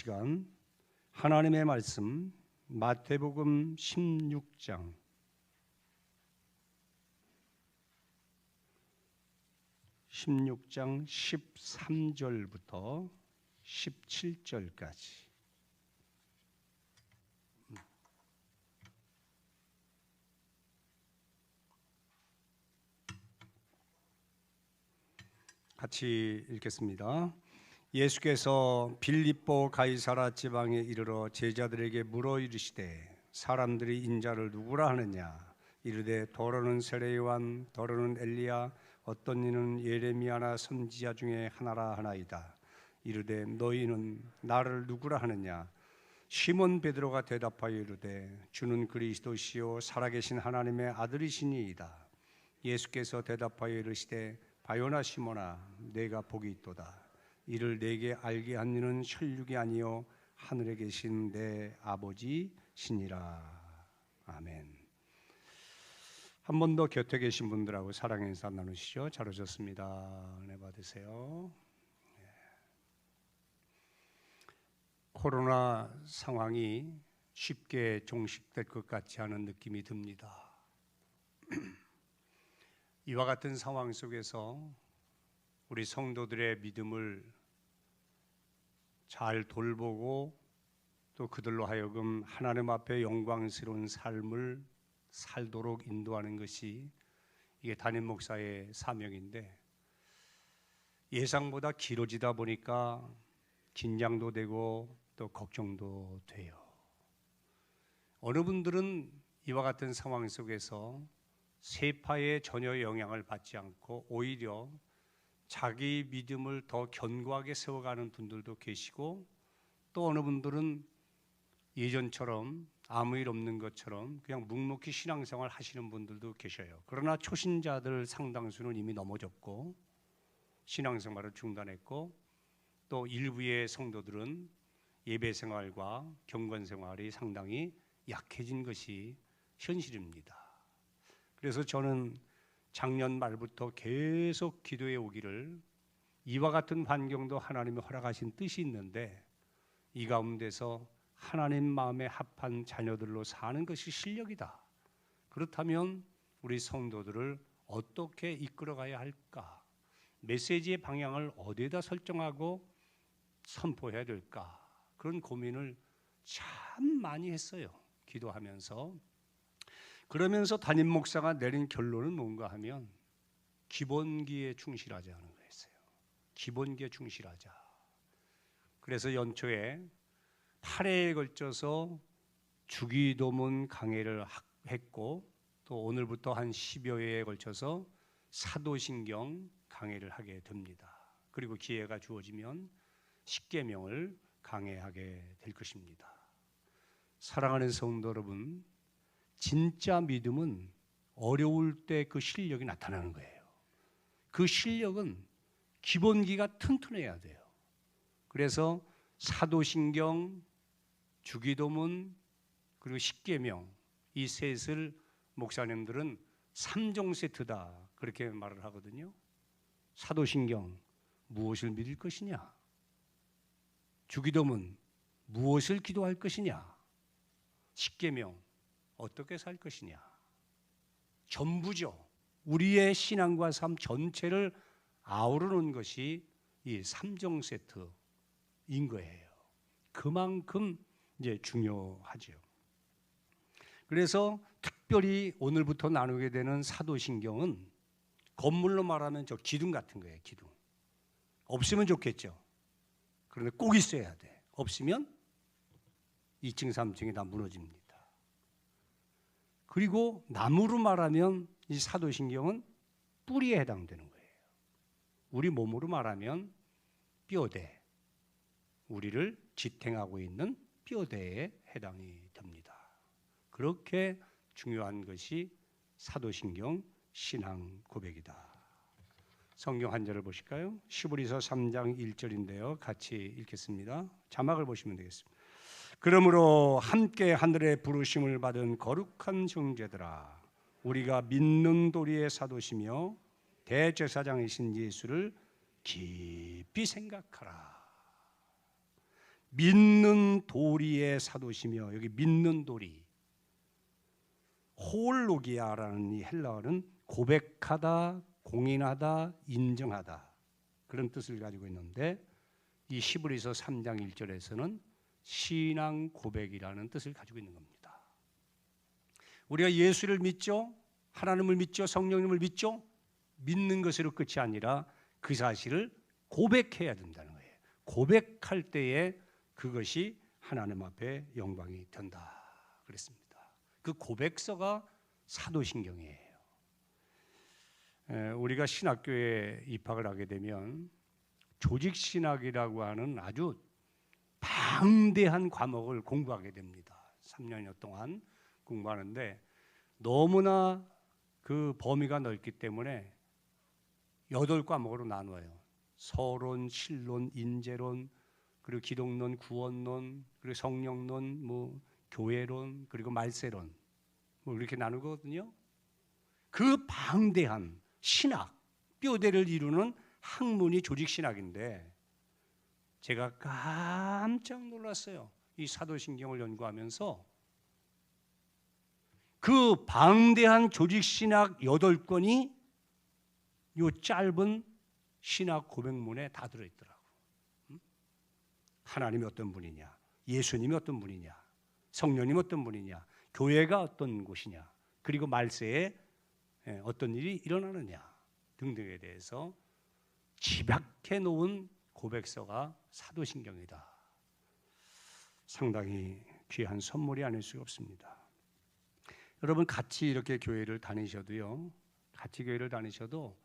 시간 하나님의 말씀 마태복음 16장 13절부터 17절까지 같이 읽겠습니다. 예수께서 빌립보 가이사라 지방에 이르러 제자들에게 물어 이르시되 사람들이 인자를 누구라 하느냐? 이르되 더러는 세례 요한, 더러는 엘리야, 어떤 이는 예레미야나 선지자 중에 하나라 하나이다. 이르되 너희는 나를 누구라 하느냐? 시몬 베드로가 대답하여 이르되 주는 그리스도시요 살아계신 하나님의 아들이시니이다. 예수께서 대답하여 이르시되 바요나 시몬아, 내가 복이 있도다. 이를 내게 알게 한 이는 혈육이 아니요 하늘에 계신 내 아버지시니라. 아멘. 한 번 더 곁에 계신 분들하고 사랑의 인사 나누시죠. 잘 오셨습니다. 은혜 받으세요. 코로나 상황이 쉽게 종식될 것 같지 않은 느낌이 듭니다. 이와 같은 상황 속에서 우리 성도들의 믿음을 잘 돌보고 또 그들로 하여금 하나님 앞에 영광스러운 삶을 살도록 인도하는 것이 이게 담임 목사의 사명인데, 예상보다 길어지다 보니까 긴장도 되고 또 걱정도 돼요. 어느 분들은 이와 같은 상황 속에서 세파에 전혀 영향을 받지 않고 오히려 자기 믿음을 더 견고하게 세워가는 분들도 계시고, 또 어느 분들은 예전처럼 아무 일 없는 것처럼 그냥 묵묵히 신앙생활 하시는 분들도 계셔요. 그러나 초신자들 상당수는 이미 넘어졌고 신앙생활을 중단했고, 또 일부의 성도들은 예배생활과 경건생활이 상당히 약해진 것이 현실입니다. 그래서 저는 작년 말부터 계속 기도해 오기를, 이와 같은 환경도 하나님이 허락하신 뜻이 있는데 이 가운데서 하나님 마음에 합한 자녀들로 사는 것이 실력이다. 그렇다면 우리 성도들을 어떻게 이끌어가야 할까? 메시지의 방향을 어디에다 설정하고 선포해야 될까? 그런 고민을 참 많이 했어요. 기도하면서. 그러면서 담임 목사가 내린 결론은 뭔가 하면 기본기에 충실하자는 거였어요. 기본기에 충실하자. 그래서 연초에 8회에 걸쳐서 주기도문 강해를 했고, 또 오늘부터 한 10여 회에 걸쳐서 사도신경 강해를 하게 됩니다. 그리고 기회가 주어지면 십계명을 강해하게 될 것입니다. 사랑하는 성도 여러분, 진짜 믿음은 어려울 때 그 실력이 나타나는 거예요. 그 실력은 기본기가 튼튼해야 돼요. 그래서 사도신경, 주기도문, 그리고 십계명, 이 셋을 목사님들은 3종 세트다 그렇게 말을 하거든요. 사도신경, 무엇을 믿을 것이냐? 주기도문, 무엇을 기도할 것이냐? 십계명, 어떻게 살 것이냐? 전부죠. 우리의 신앙과 삶 전체를 아우르는 것이 이 3종 세트인 거예요. 그만큼 이제 중요하죠. 그래서 특별히 오늘부터 나누게 되는 사도신경은 건물로 말하면 저 기둥 같은 거예요. 기둥. 없으면 좋겠죠. 그런데 꼭 있어야 돼. 없으면 2층, 3층이 다 무너집니다. 그리고 나무로 말하면 이 사도신경은 뿌리에 해당되는 거예요. 우리 몸으로 말하면 뼈대, 우리를 지탱하고 있는 뼈대에 해당이 됩니다. 그렇게 중요한 것이 사도신경 신앙 고백이다. 성경 한 절을 보실까요? 시브리서 3장 1절인데요. 같이 읽겠습니다. 자막을 보시면 되겠습니다. 그러므로 함께 하늘의 부르심을 받은 거룩한 형제들아, 우리가 믿는 도리의 사도시며 대제사장이신 예수를 깊이 생각하라. 믿는 도리의 사도시며, 여기 믿는 도리, 호올로기아라는 이 헬라어는 고백하다, 공인하다, 인정하다, 그런 뜻을 가지고 있는데, 이 히브리서 3장 1절에서는 신앙 고백이라는 뜻을 가지고 있는 겁니다. 우리가 예수를 믿죠? 하나님을 믿죠? 성령님을 믿죠? 믿는 것으로 끝이 아니라 그 사실을 고백해야 된다는 거예요. 고백할 때에 그것이 하나님 앞에 영광이 된다 그랬습니다. 그 고백서가 사도신경이에요. 우리가 신학교에 입학을 하게 되면 조직신학이라고 하는 아주 방대한 과목을 공부하게 됩니다. 3년여 동안 공부하는데 너무나 그 범위가 넓기 때문에 8과목으로 나누어요. 서론, 실론, 인재론, 그리고 기독론, 구원론, 그리고 성령론, 교회론, 그리고 말세론, 이렇게 나누거든요. 그 방대한 신학, 뼈대를 이루는 학문이 조직신학인데, 제가 깜짝 놀랐어요. 이 사도신경을 연구하면서 그 방대한 조직신학 8권이 이 짧은 신학 고백문에 다 들어있더라고. 하나님이 어떤 분이냐, 예수님이 어떤 분이냐, 성령님이 어떤 분이냐, 교회가 어떤 곳이냐, 그리고 말세에 어떤 일이 일어나느냐 등등에 대해서 집약해 놓은 고백서가 사도신경이다. 상당히 귀한 선물이 아닐 수가 없습니다. 여러분, 같이 이렇게 교회를 다니셔도요, 같이 교회를 다니셔도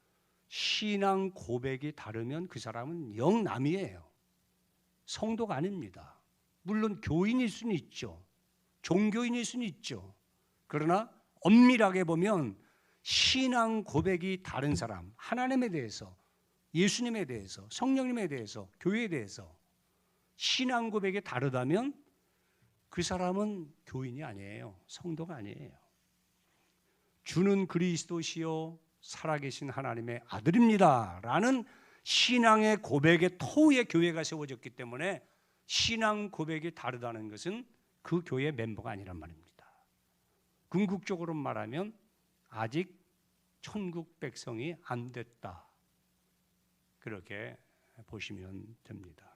신앙 고백이 다르면 그 사람은 영남이에요. 성도가 아닙니다. 물론 교인일 수는 있죠. 종교인일 수는 있죠. 그러나 엄밀하게 보면 신앙 고백이 다른 사람, 하나님에 대해서, 예수님에 대해서, 성령님에 대해서, 교회에 대해서 신앙 고백이 다르다면 그 사람은 교인이 아니에요. 성도가 아니에요. 주는 그리스도시요 살아계신 하나님의 아들입니다 라는 신앙의 고백의 토에 교회가 세워졌기 때문에 신앙 고백이 다르다는 것은 그 교회 멤버가 아니란 말입니다. 궁극적으로 말하면 아직 천국 백성이 안 됐다, 그렇게 보시면 됩니다.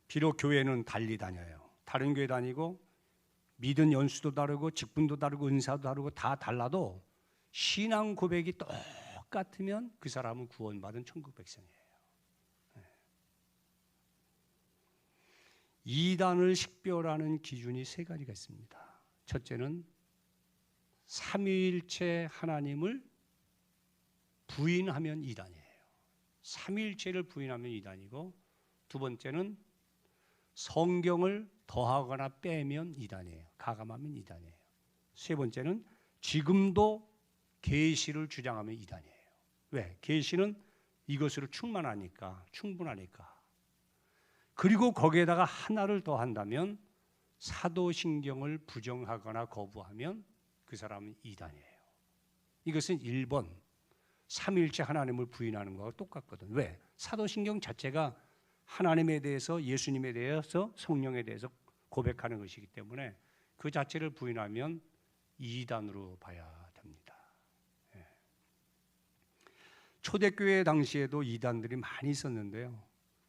비록 교회는 달리 다녀요. 다른 교회 다니고 믿은 연수도 다르고 직분도 다르고 은사도 다르고 다 달라도 신앙 고백이 똑같으면 그 사람은 구원받은 천국 백성이에요. 이단을 식별하는 기준이 3가지가 있습니다. 첫째는 삼위일체 하나님을 부인하면 이단이에요. 삼위일체를 부인하면 이단이고, 두 번째는 성경을 더하거나 빼면 이단이에요. 가감하면 이단이에요. 세 번째는 지금도 계시를 주장하면 이단이에요. 왜? 계시는 이것으로 충분하니까. 그리고 거기에다가 하나를 더한다면 사도신경을 부정하거나 거부하면 그 사람은 이단이에요. 이것은 1번 삼위일체 하나님을 부인하는 거와 똑같거든. 왜? 사도신경 자체가 하나님에 대해서, 예수님에 대해서, 성령에 대해서 고백하는 것이기 때문에 그 자체를 부인하면 이단으로 봐야 됩니다. 초대교회 당시에도 이단들이 많이 있었는데요.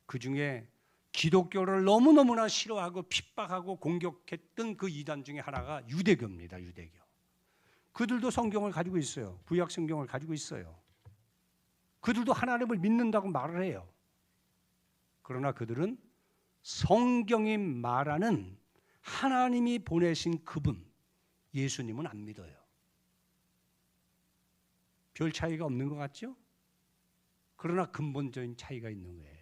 그 중에 기독교를 너무너무나 싫어하고 핍박하고 공격했던 그 이단 중에 하나가 유대교입니다. 유대교. 그들도 성경을 가지고 있어요. 구약 성경을 가지고 있어요. 그들도 하나님을 믿는다고 말을 해요. 그러나 그들은 성경이 말하는 하나님이 보내신 그분, 예수님은 안 믿어요. 별 차이가 없는 것 같죠? 그러나 근본적인 차이가 있는 거예요.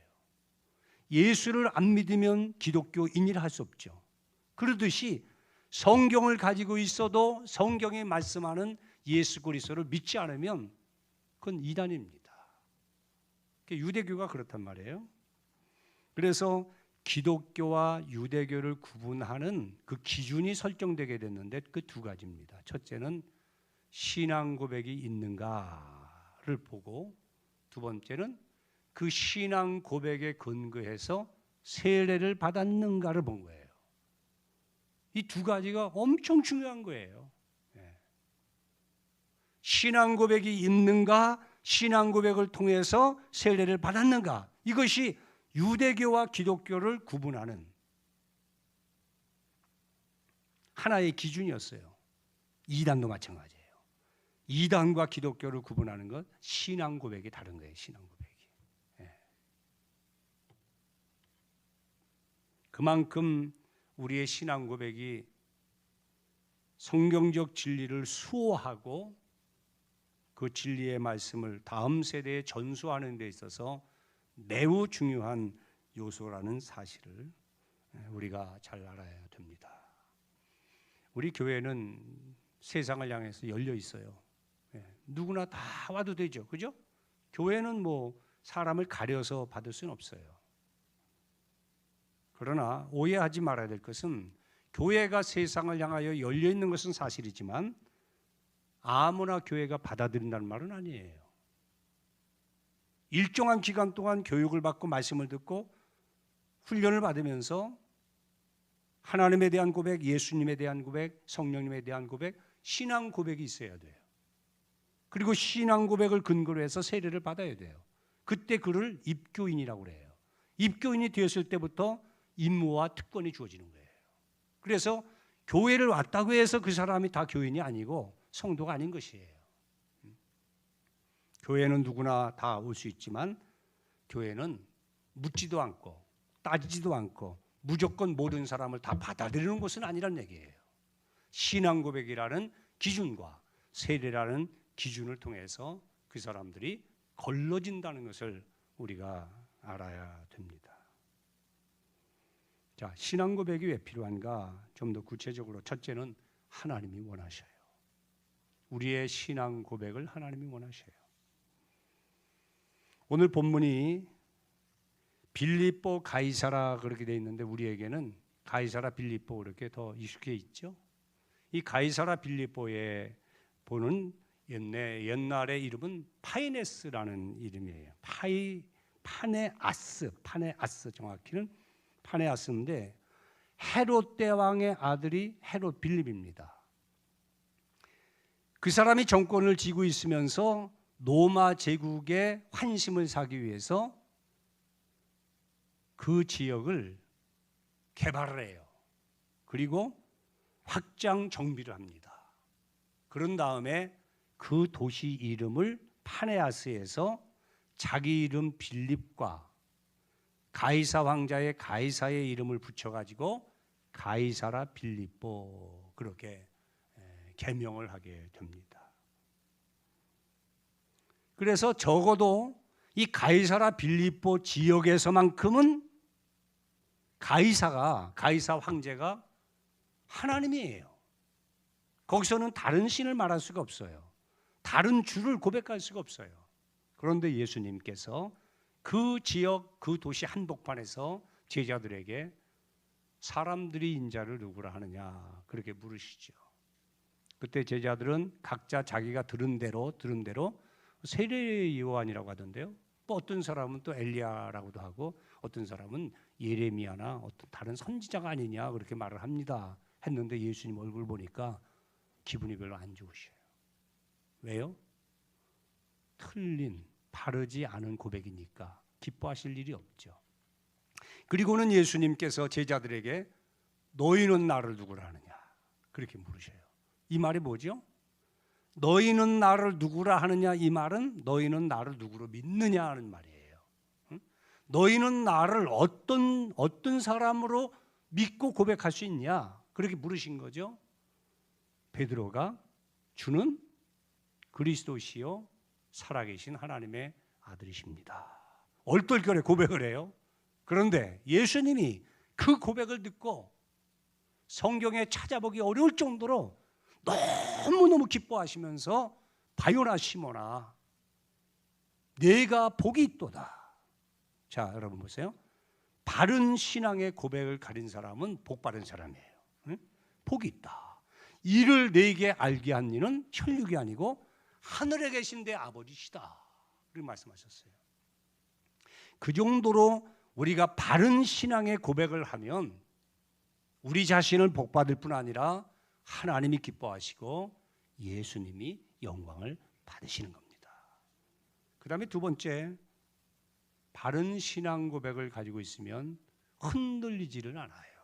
예수를 안 믿으면 기독교인이라 할 수 없죠. 그러듯이 성경을 가지고 있어도 성경이 말씀하는 예수 그리스도를 믿지 않으면 그건 이단입니다. 유대교가 그렇단 말이에요. 그래서 기독교와 유대교를 구분하는 그 기준이 설정되게 됐는데 그 2가지입니다. 첫째는 신앙 고백이 있는가를 보고, 두 번째는 그 신앙 고백에 근거해서 세례를 받았는가를 본 거예요. 이 두 가지가 엄청 중요한 거예요. 신앙 고백이 있는가, 신앙 고백을 통해서 세례를 받았는가, 이것이 유대교와 기독교를 구분하는 하나의 기준이었어요. 이단도 마찬가지예요. 이단과 기독교를 구분하는 것, 신앙 고백이 다른 거예요. 신앙 고백이. 그만큼 우리의 신앙 고백이 성경적 진리를 수호하고 그 진리의 말씀을 다음 세대에 전수하는 데 있어서 매우 중요한 요소라는 사실을 우리가 잘 알아야 됩니다. 우리 교회는 세상을 향해서 열려 있어요. 누구나 다 와도 되죠. 그죠? 교회는 뭐 사람을 가려서 받을 수는 없어요. 그러나 오해하지 말아야 될 것은 교회가 세상을 향하여 열려 있는 것은 사실이지만 아무나 교회가 받아들인다는 말은 아니에요. 일정한 기간 동안 교육을 받고 말씀을 듣고 훈련을 받으면서 하나님에 대한 고백, 예수님에 대한 고백, 성령님에 대한 고백, 신앙 고백이 있어야 돼요. 그리고 신앙 고백을 근거로 해서 세례를 받아야 돼요. 그때 그를 입교인이라고 그래요. 입교인이 되었을 때부터 임무와 특권이 주어지는 거예요. 그래서 교회를 왔다고 해서 그 사람이 다 교인이 아니고 성도가 아닌 것이에요. 교회는 누구나 다 올 수 있지만 교회는 묻지도 않고 따지지도 않고 무조건 모든 사람을 다 받아들이는 것은 아니란 얘기예요. 신앙 고백이라는 기준과 세례라는 기준을 통해서 그 사람들이 걸러진다는 것을 우리가 알아야 됩니다. 자, 신앙 고백이 왜 필요한가? 좀 더 구체적으로 첫째는 하나님이 원하셔요. 우리의 신앙 고백을 하나님이 원하셔요. 오늘 본문이 빌립보 가이사라 그렇게 되어 있는데 우리에게는 가이사라 빌립보 이렇게 더 익숙해 있죠. 이 가이사라 빌립보에 보는 옛날의 이름은 파이네스라는 이름이에요. 파네아스 정확히는 파네아스인데 헤롯 대왕의 아들이 헤롯 빌립입니다. 그 사람이 정권을 쥐고 있으면서 로마 제국의 환심을 사기 위해서 그 지역을 개발을 해요. 그리고 확장 정비를 합니다. 그런 다음에 그 도시 이름을 파네아스에서 자기 이름 빌립과 가이사 왕자의 가이사의 이름을 붙여가지고 가이사라 빌립보 그렇게 개명을 하게 됩니다. 그래서 적어도 이 가이사라 빌립보 지역에서만큼은 가이사 황제가 하나님이에요. 거기서는 다른 신을 말할 수가 없어요. 다른 주를 고백할 수가 없어요. 그런데 예수님께서 그 지역, 그 도시 한복판에서 제자들에게 사람들이 인자를 누구라 하느냐 그렇게 물으시죠. 그때 제자들은 각자 자기가 들은 대로 세례 요한이라고 하던데요. 또 어떤 사람은 또 엘리야라고도 하고 어떤 사람은 예레미야나 어떤 다른 선지자가 아니냐 그렇게 말을 합니다. 했는데 예수님 얼굴 보니까 기분이 별로 안 좋으셔요. 왜요? 틀린 바르지 않은 고백이니까 기뻐하실 일이 없죠. 그리고는 예수님께서 제자들에게 너희는 나를 누구라 하느냐 그렇게 물으셔요. 이 말이 뭐죠? 너희는 나를 누구라 하느냐 이 말은 너희는 나를 누구로 믿느냐 하는 말이에요. 너희는 나를 어떤 사람으로 믿고 고백할 수 있냐 그렇게 물으신 거죠. 베드로가 주는 그리스도시요 살아계신 하나님의 아들이십니다. 얼떨결에 고백을 해요. 그런데 예수님이 그 고백을 듣고 성경에 찾아보기 어려울 정도로 너무너무 기뻐하시면서 바요나 시몬아 내가 복이 있도다. 자 여러분 보세요. 바른 신앙의 고백을 가린 사람은 복 받은 사람이에요. 응? 복이 있다. 이를 내게 알게 한 이는 혈육이 아니고 하늘에 계신 내 아버지시다. 그렇게 말씀하셨어요. 그 정도로 우리가 바른 신앙의 고백을 하면 우리 자신을 복받을 뿐 아니라 하나님이 기뻐하시고 예수님이 영광을 받으시는 겁니다. 그 다음에 두 번째, 바른 신앙 고백을 가지고 있으면 흔들리지를 않아요.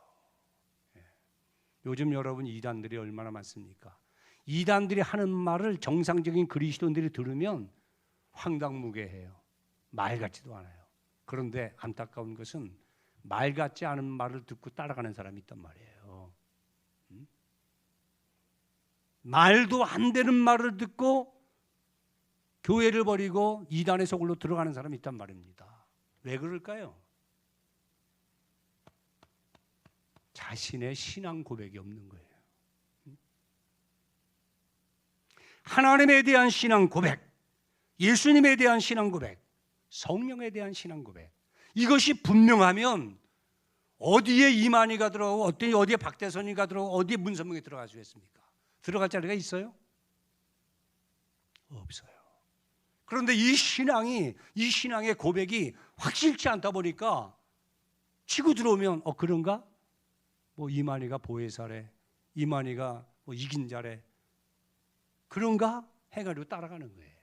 요즘 여러분 이단들이 얼마나 많습니까? 이단들이 하는 말을 정상적인 그리스도인들이 들으면 황당무계해요. 말 같지도 않아요. 그런데 안타까운 것은 말 같지 않은 말을 듣고 따라가는 사람이 있단 말이에요. 말도 안 되는 말을 듣고 교회를 버리고 이단의 소굴로 들어가는 사람이 있단 말입니다. 왜 그럴까요? 자신의 신앙 고백이 없는 거예요. 하나님에 대한 신앙 고백, 예수님에 대한 신앙 고백, 성령에 대한 신앙 고백, 이것이 분명하면 어디에 이만희가 들어가고 어디에 박대선이가 들어가고 어디에 문선명이 들어갈 수 있습니까? 들어갈 자리가 있어요? 없어요. 그런데 이 신앙의 고백이 확실치 않다 보니까 치고 들어오면 그런가? 뭐 이만희가 보혜사래, 이만희가 뭐 이긴 자래, 그런가? 해가지고 따라가는 거예요.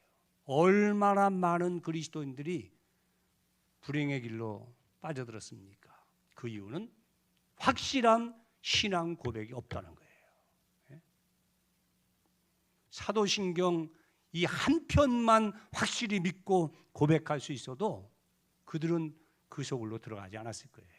얼마나 많은 그리스도인들이 불행의 길로 빠져들었습니까? 그 이유는 확실한 신앙 고백이 없다는 거예요. 사도신경 이 한 편만 확실히 믿고 고백할 수 있어도 그들은 그 소굴로 들어가지 않았을 거예요.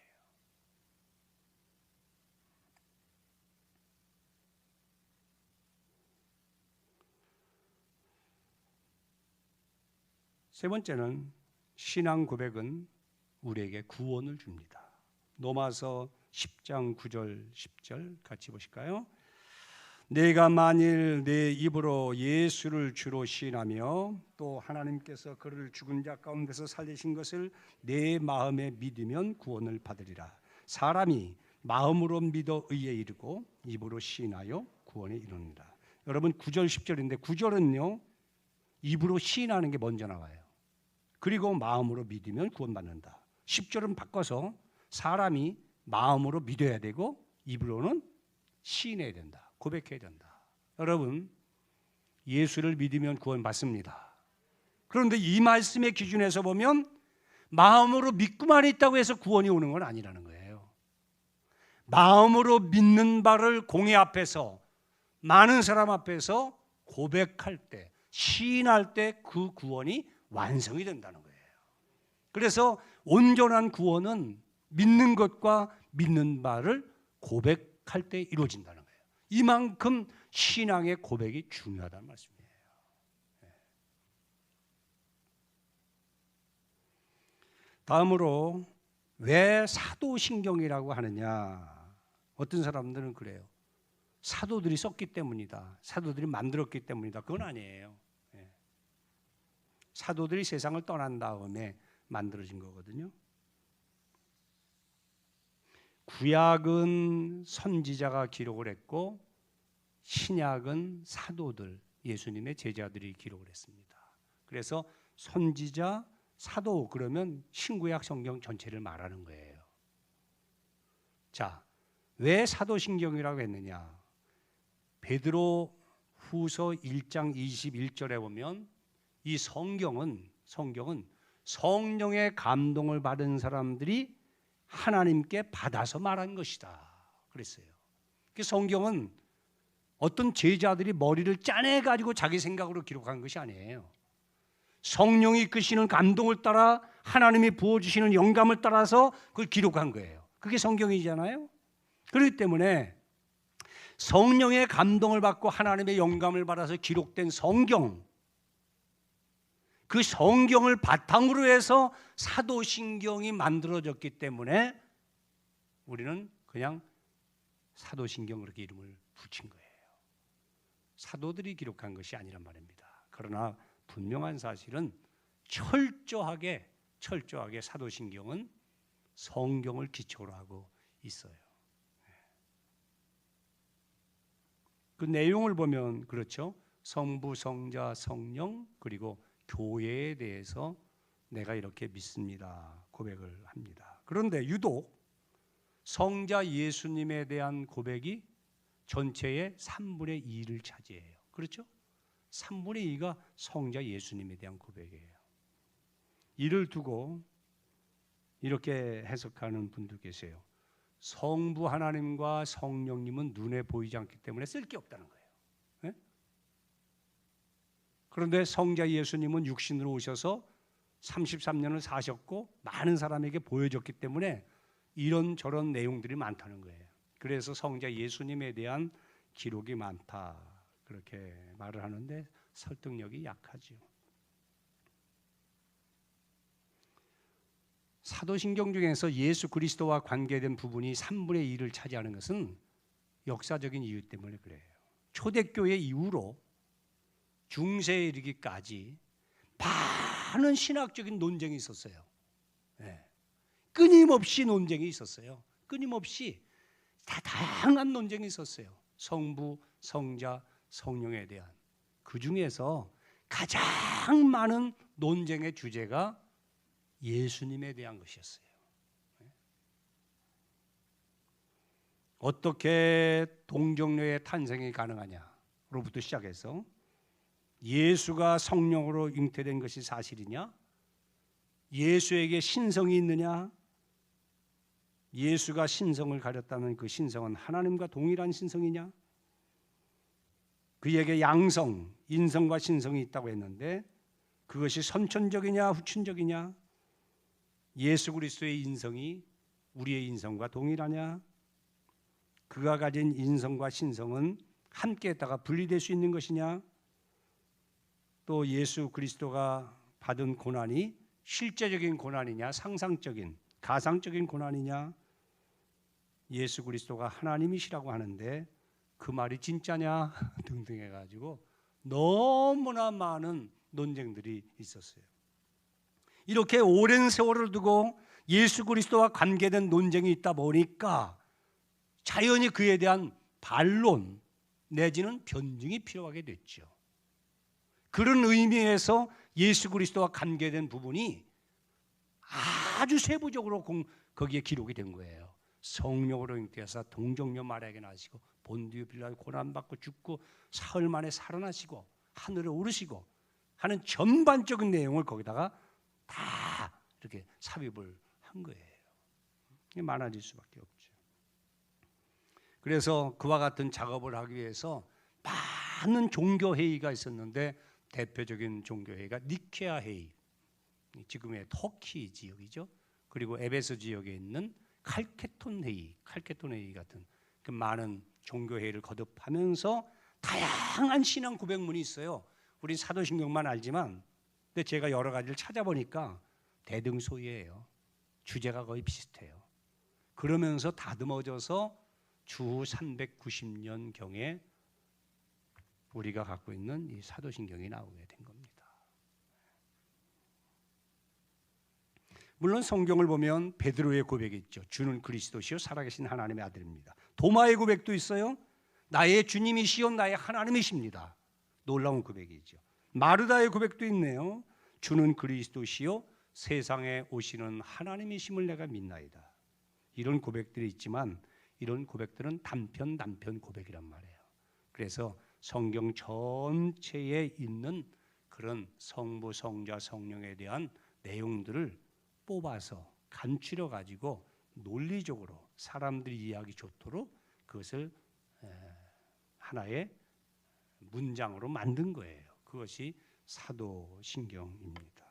세 번째는 신앙 고백은 우리에게 구원을 줍니다. 로마서 10장 9절 10절 같이 보실까요? 내가 만일 내 입으로 예수를 주로 시인하며 또 하나님께서 그를 죽은 자 가운데서 살리신 것을 내 마음에 믿으면 구원을 받으리라. 사람이 마음으로 믿어 의에 이르고 입으로 시인하여 구원에 이르느니라. 여러분 9절 10절인데 9절은요 입으로 시인하는 게 먼저 나와요. 그리고 마음으로 믿으면 구원받는다. 10절은 바꿔서 사람이 마음으로 믿어야 되고 입으로는 시인해야 된다. 고백해야 된다. 여러분 예수를 믿으면 구원받습니다. 그런데 이 말씀의 기준에서 보면 마음으로 믿고만 있다고 해서 구원이 오는 건 아니라는 거예요. 마음으로 믿는 바를 공회 앞에서 많은 사람 앞에서 고백할 때, 시인할 때 그 구원이 완성이 된다는 거예요. 그래서 온전한 구원은 믿는 것과 믿는 바를 고백할 때 이루어진다는 거예요. 이만큼 신앙의 고백이 중요하다는 말씀이에요. 다음으로 왜 사도신경이라고 하느냐? 어떤 사람들은 그래요. 사도들이 썼기 때문이다. 사도들이 만들었기 때문이다. 그건 아니에요. 사도들이 세상을 떠난 다음에 만들어진 거거든요. 구약은 선지자가 기록을 했고 신약은 사도들, 예수님의 제자들이 기록을 했습니다. 그래서 선지자, 사도 그러면 신구약 성경 전체를 말하는 거예요. 자, 왜 사도신경이라고 했느냐? 베드로 후서 1장 21절에 보면 이 성경은 성령의 감동을 받은 사람들이 하나님께 받아서 말한 것이다 그랬어요. 성경은 어떤 제자들이 머리를 짜내가지고 자기 생각으로 기록한 것이 아니에요. 성령이 이끄시는 감동을 따라 하나님이 부어주시는 영감을 따라서 그걸 기록한 거예요. 그게 성경이잖아요. 그렇기 때문에 성령의 감동을 받고 하나님의 영감을 받아서 기록된 성경, 그 성경을 바탕으로 해서 사도신경이 만들어졌기 때문에 우리는 그냥 사도신경 그렇게 이름을 붙인 거예요. 사도들이 기록한 것이 아니란 말입니다. 그러나 분명한 사실은 철저하게 사도신경은 성경을 기초로 하고 있어요. 그 내용을 보면 그렇죠. 성부, 성자, 성령 그리고 교회에 대해서 내가 이렇게 믿습니다. 고백을 합니다. 그런데 유독 성자 예수님에 대한 고백이 전체의 3분의 2를 차지해요. 그렇죠? 3분의 2가 성자 예수님에 대한 고백이에요. 이를 두고 이렇게 해석하는 분도 계세요. 성부 하나님과 성령님은 눈에 보이지 않기 때문에 쓸 게 없다는 거예요. 네? 그런데 성자 예수님은 육신으로 오셔서 33년을 사셨고 많은 사람에게 보여줬기 때문에 이런저런 내용들이 많다는 거예요. 그래서 성자 예수님에 대한 기록이 많다, 그렇게 말을 하는데 설득력이 약하죠. 사도신경 중에서 예수 그리스도와 관계된 부분이 3분의 2를 차지하는 것은 역사적인 이유 때문에 그래요. 초대교회 이후로 중세에 이르기까지 많은 신학적인 논쟁이 있었어요. 네. 끊임없이 논쟁이 있었어요. 끊임없이 다양한 논쟁이 있었어요. 성부, 성자, 성령에 대한. 그 중에서 가장 많은 논쟁의 주제가 예수님에 대한 것이었어요. 어떻게 동정녀의 탄생이 가능하냐로부터 시작해서 예수가 성령으로 잉태된 것이 사실이냐? 예수에게 신성이 있느냐? 예수가 신성을 가졌다면 그 신성은 하나님과 동일한 신성이냐? 그에게 양성, 인성과 신성이 있다고 했는데 그것이 선천적이냐 후천적이냐? 예수 그리스도의 인성이 우리의 인성과 동일하냐? 그가 가진 인성과 신성은 함께 있다가 분리될 수 있는 것이냐? 또 예수 그리스도가 받은 고난이 실제적인 고난이냐, 상상적인, 가상적인 고난이냐? 예수 그리스도가 하나님이시라고 하는데 그 말이 진짜냐? 등등 해가지고 너무나 많은 논쟁들이 있었어요. 이렇게 오랜 세월을 두고 예수 그리스도와 관계된 논쟁이 있다 보니까 자연히 그에 대한 반론 내지는 변증이 필요하게 됐죠. 그런 의미에서 예수 그리스도와 관계된 부분이 아주 세부적으로 거기에 기록이 된 거예요. 성령으로 잉태하사 동정녀 마리아에게 나시고 본디오 빌라도 고난받고 죽고 사흘 만에 살아나시고 하늘에 오르시고 하는 전반적인 내용을 거기다가 다 이렇게 삽입을 한 거예요. 이게 많아질 수밖에 없죠. 그래서 그와 같은 작업을 하기 위해서 많은 종교회의가 있었는데 대표적인 종교회의가 니케아 회의, 지금의 터키 지역이죠. 그리고 에베소 지역에 있는 칼케톤 회의 같은 그 많은 종교회의를 거듭하면서 다양한 신앙 고백문이 있어요. 우리 사도신경만 알지만 근데 제가 여러 가지를 찾아보니까 대등소이예요. 주제가 거의 비슷해요. 그러면서 다듬어져서 주 390년경에 우리가 갖고 있는 이 사도신경이 나오게 된 겁니다. 물론 성경을 보면 베드로의 고백이 있죠. 주는 그리스도시요 살아계신 하나님의 아들입니다. 도마의 고백도 있어요. 나의 주님이시요 나의 하나님이십니다. 놀라운 고백이죠. 마르다의 고백도 있네요. 주는 그리스도시요 세상에 오시는 하나님이심을 내가 믿나이다. 이런 고백들이 있지만 이런 고백들은 단편 고백이란 말이에요. 그래서 성경 전체에 있는 그런 성부, 성자, 성령에 대한 내용들을 뽑아서 간추려 가지고 논리적으로 사람들이 이해하기 좋도록 그것을 하나의 문장으로 만든 거예요. 그것이 사도신경입니다.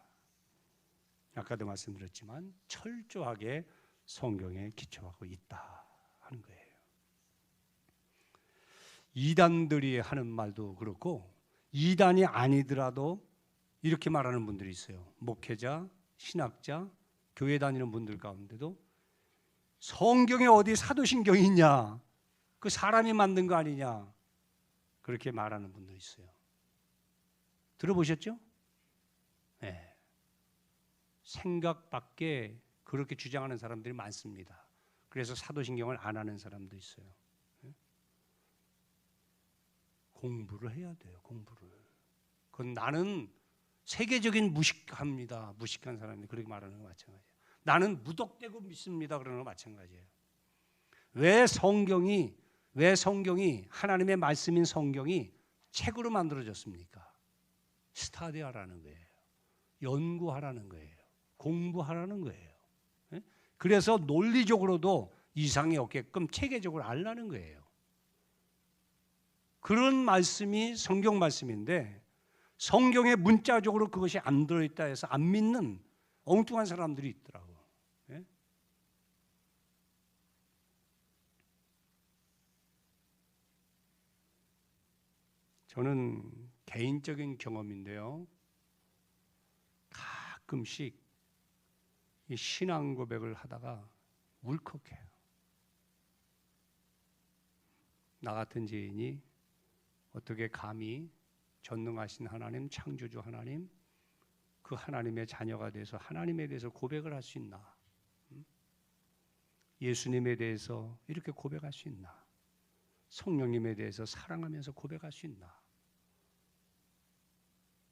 아까도 말씀드렸지만 철저하게 성경에 기초하고 있다 하는 거예요. 이단들이 하는 말도 그렇고 이단이 아니더라도 이렇게 말하는 분들이 있어요. 목회자, 신학자, 교회 다니는 분들 가운데도 성경에 어디 사도신경이 있냐? 그 사람이 만든 거 아니냐? 그렇게 말하는 분도 있어요. 들어보셨죠? 네. 생각 밖에 그렇게 주장하는 사람들이 많습니다. 그래서 사도신경을 안 하는 사람도 있어요. 네? 공부를 해야 돼요. 공부를. 그건 나는 세계적인 무식합니다. 무식한 사람이 그렇게 말하는 거 마찬가지예요. 나는 무덕대고 믿습니다. 그러는 거 마찬가지예요. 왜 성경이 하나님의 말씀인 성경이 책으로 만들어졌습니까? 스타디하라는 거예요. 연구하라는 거예요. 공부하라는 거예요. 그래서 논리적으로도 이상이 없게끔 체계적으로 알라는 거예요. 그런 말씀이 성경 말씀인데 성경에 문자적으로 그것이 안 들어있다 해서 안 믿는 엉뚱한 사람들이 있더라고. 저는 개인적인 경험인데요, 가끔씩 이 신앙 고백을 하다가 울컥해요. 나 같은 죄인이 어떻게 감히 전능하신 하나님, 창조주 하나님, 그 하나님의 자녀가 돼서 하나님에 대해서 고백을 할 수 있나? 예수님에 대해서 이렇게 고백할 수 있나? 성령님에 대해서 사랑하면서 고백할 수 있나?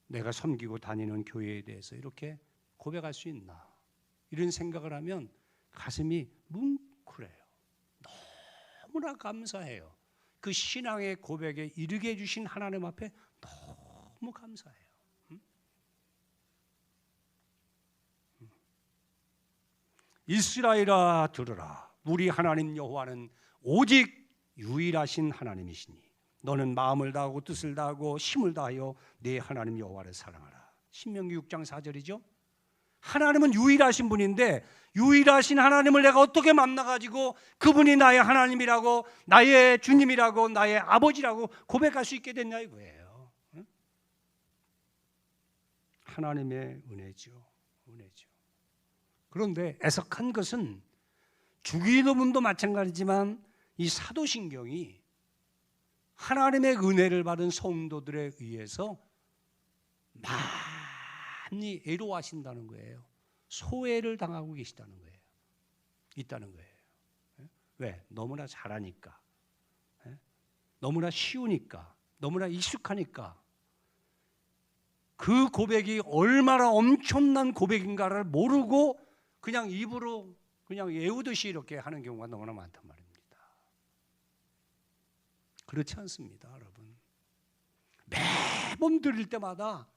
내가 섬기고 다니는 교회에 대해서 이렇게 고백할 수 있나? 이런 생각을 하면 가슴이 뭉클해요. 너무나 감사해요. 그 신앙의 고백에 이르게 해주신 하나님 앞에 너무 감사해요. 이스라엘아 들으라. 우리 하나님 여호와는 오직 유일하신 하나님이시니 너는 마음을 다하고 뜻을 다하고 힘을 다하여 네 하나님 여호와를 사랑하라. 신명기 6장 4절이죠. 하나님은 유일하신 분인데 유일하신 하나님을 내가 어떻게 만나가지고 그분이 나의 하나님이라고, 나의 주님이라고, 나의 아버지라고 고백할 수 있게 됐냐 이거예요. 하나님의 은혜죠. 그런데 애석한 것은 주기도문도 마찬가지지만 이 사도신경이 하나님의 은혜를 받은 성도들에 의해서 많이 애로하신다는 거예요. 소외를 당하고 계시다는 거예요. 있다는 거예요. 왜? 너무나 잘하니까, 너무나 쉬우니까, 너무나 익숙하니까 그 고백이 얼마나 엄청난 고백인가를 모르고 그냥 입으로 그냥 외우듯이 이렇게 하는 경우가 너무나 많단 말입니다. 그렇지 않습니다, 여러분. 매번 드릴 때마다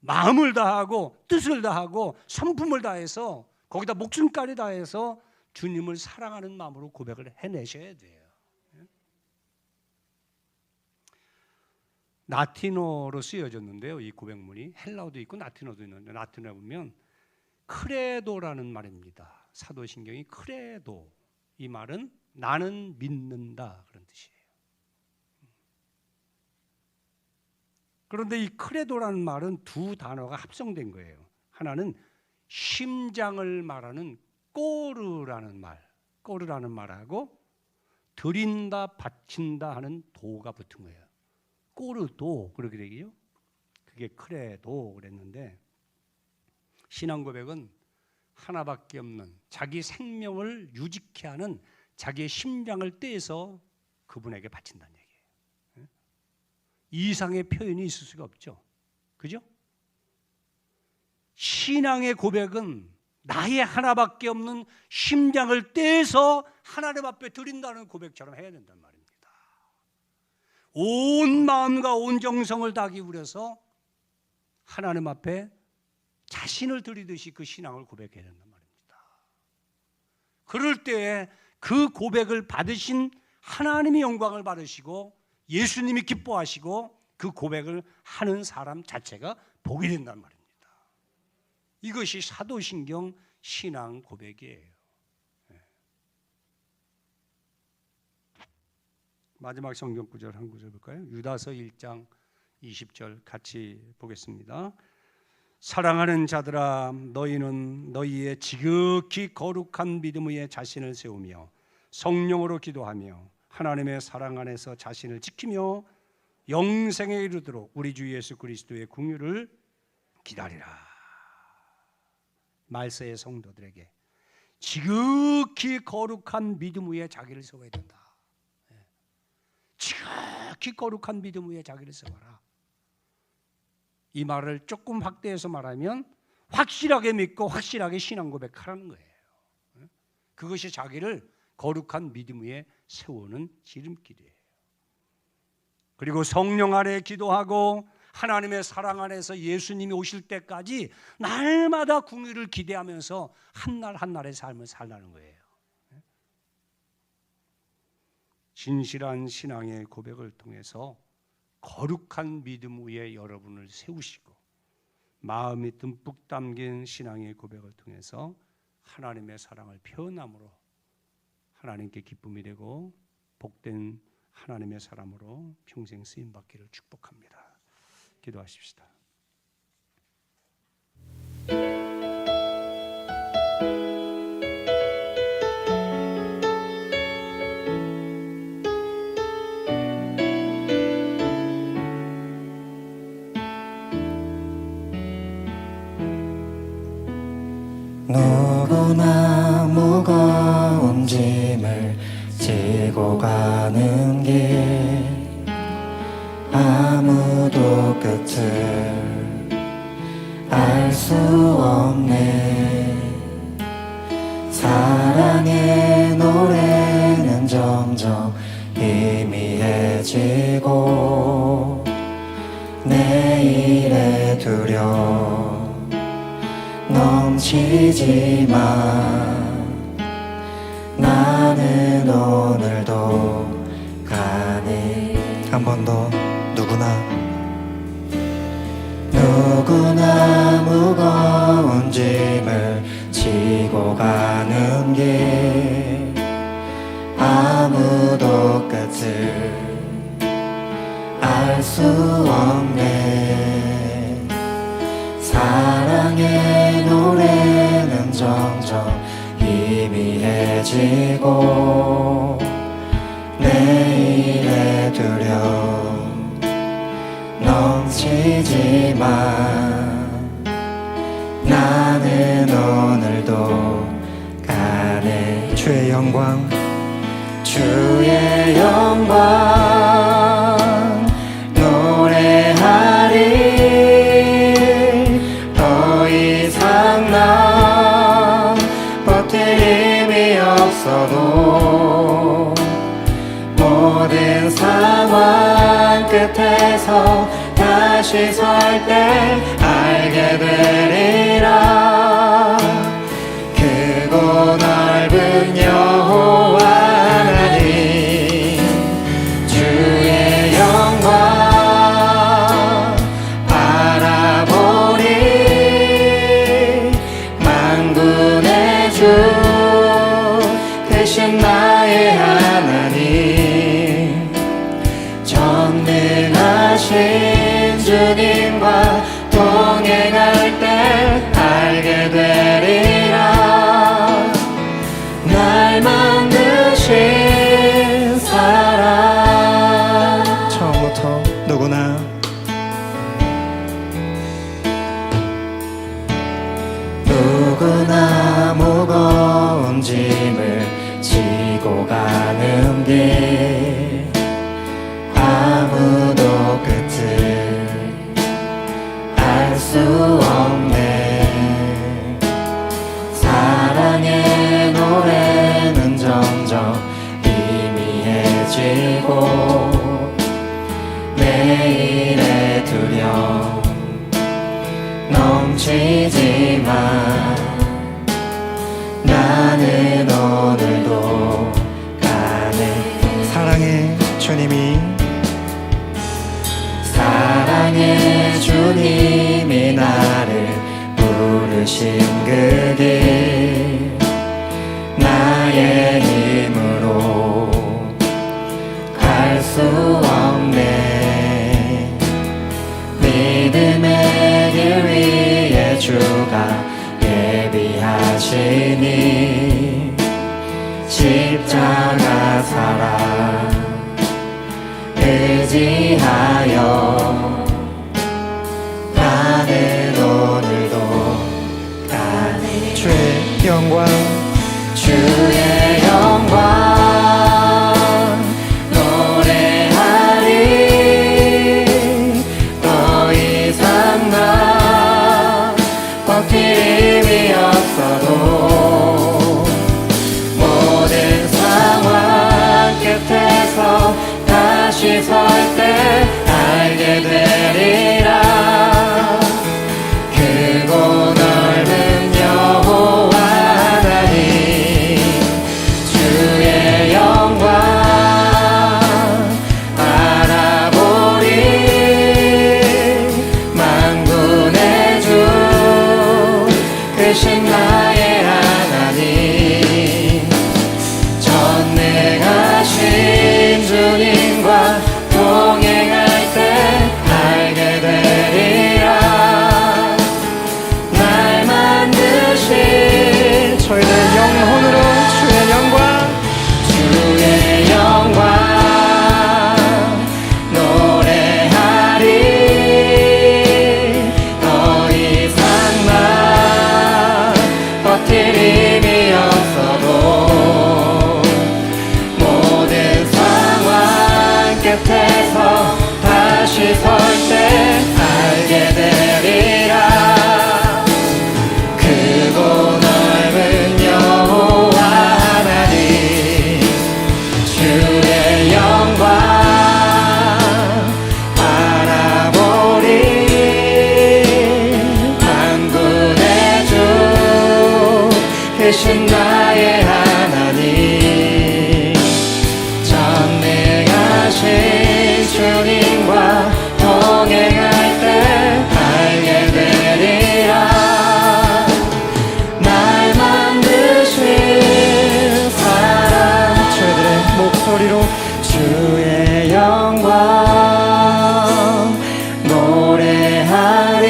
마음을 다하고 뜻을 다하고 성품을 다해서 거기다 목숨까지 다해서 주님을 사랑하는 마음으로 고백을 해내셔야 돼요. 라틴어로 쓰여졌는데요, 이 고백문이 헬라어도 있고 라틴어도 있는데 라틴어에 보면 크레도라는 말입니다. 사도신경이 크레도, 이 말은 나는 믿는다 그런 뜻이에요. 그런데 이 크레도라는 말은 두 단어가 합성된 거예요. 하나는 심장을 말하는 꼬르라는 말하고 드린다, 바친다 하는 도가 붙은 거예요. 꼬르도 그렇게 되기요. 그게 크레도 그랬는데 신앙 고백은 하나밖에 없는 자기 생명을 유지케 하는 자기의 심장을 떼서 그분에게 바친다는 얘기예요. 이상의 표현이 있을 수가 없죠. 그죠? 신앙의 고백은 나의 하나밖에 없는 심장을 떼서 하나님 앞에 드린다는 고백처럼 해야 된단 말입니다. 온 마음과 온 정성을 다 기울여서 하나님 앞에 자신을 드리듯이 그 신앙을 고백해야 된단 말입니다. 그럴 때에 그 고백을 받으신 하나님이 영광을 받으시고 예수님이 기뻐하시고 그 고백을 하는 사람 자체가 복이 된단 말입니다. 이것이 사도신경 신앙 고백이에요. 마지막 성경 구절 한 구절 볼까요? 유다서 1장 20절 같이 보겠습니다. 사랑하는 자들아 너희는 너희의 지극히 거룩한 믿음 위에 자신을 세우며 성령으로 기도하며 하나님의 사랑 안에서 자신을 지키며 영생에 이르도록 우리 주 예수 그리스도의 긍휼을 기다리라. 말세의 성도들에게 지극히 거룩한 믿음 위에 자기를 세워야 된다. 지극히 거룩한 믿음 위에 자기를 세워라. 이 말을 조금 확대해서 말하면 확실하게 믿고 확실하게 신앙 고백하라는 거예요. 그것이 자기를 거룩한 믿음 위에 세우는 지름길이에요. 그리고 성령 아래 기도하고 하나님의 사랑 안에서 예수님이 오실 때까지 날마다 궁유를 기대하면서 한 날 한 날의 삶을 살라는 거예요. 진실한 신앙의 고백을 통해서 거룩한 믿음 위에 여러분을 세우시고 마음이 듬뿍 담긴 신앙의 고백을 통해서 하나님의 사랑을 표현함으로 하나님께 기쁨이 되고 복된 하나님의 사람으로 평생 쓰임받기를 축복합니다. 기도하십시다. 누구나 무거운 짐을 지고 가는 길 아무도 끝을 알 수 없네. 사랑의 노래는 점점 희미해지고 내일에 두려워 넘치지만 나는 오늘도 가네. 한 번 더. 누구나 무거운 짐을 지고 가는 길 아무도 끝을 알 수 없네. 사랑의 노래는 점점 희미해지고 내일에 두려워 넘치지만 나는 오늘도 가네. 주의 영광 노래하리. 더 이상 나 버틸 힘이 없어도 모든 상황 끝에서 다시 설 때 알게 되리라. 크고 넓은 여호와 하나님 주의 영광 바라보리. 만군의 주 되신 나의 하나님 전능하신 주님과 동행할 때 알게 되리라. 날 만드신 사랑. 처음부터 누구나 무거운 짐을 지고 가는 길 아무도 끝을 알 수 없네. 사랑의 노래는 점점 희미해지고 내일에 두려움 넘치지만 나는 오늘도 가네. 사랑의 주님이 나를 부르신 그 길 나의 힘으로 갈 수 없네. 믿음의 길 위에 주가 예비하시니 십자가 사랑 의지하여 나는 오늘도 가네. 주의 영광 노래하리. 더 이상 나 버틸 힘이 없어도 끝에서 다시 설 때 알게 되리라. 크고 넓은 여호와 하나님 주의 영광 바라보리. 만군의 주 계신 나의 하나님 전능하신 주님과 동행할 때 알게 되리라. 날 만드신 사랑 저들의 목소리로 주의 영광 노래하리.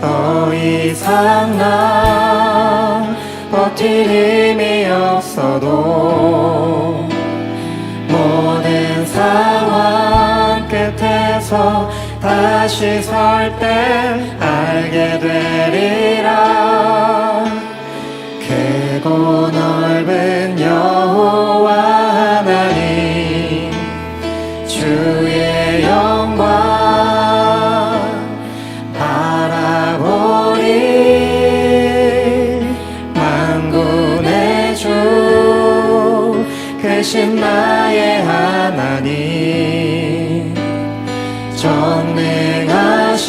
더 이상 나 버틸 힘이 없어도 모든 상황 끝에서 다시 설 때 알게 되리라. 크고 넓은 여호와 하나님 주의 영광 바라보리. 만군의 주 계신 나의 하나님 전능하신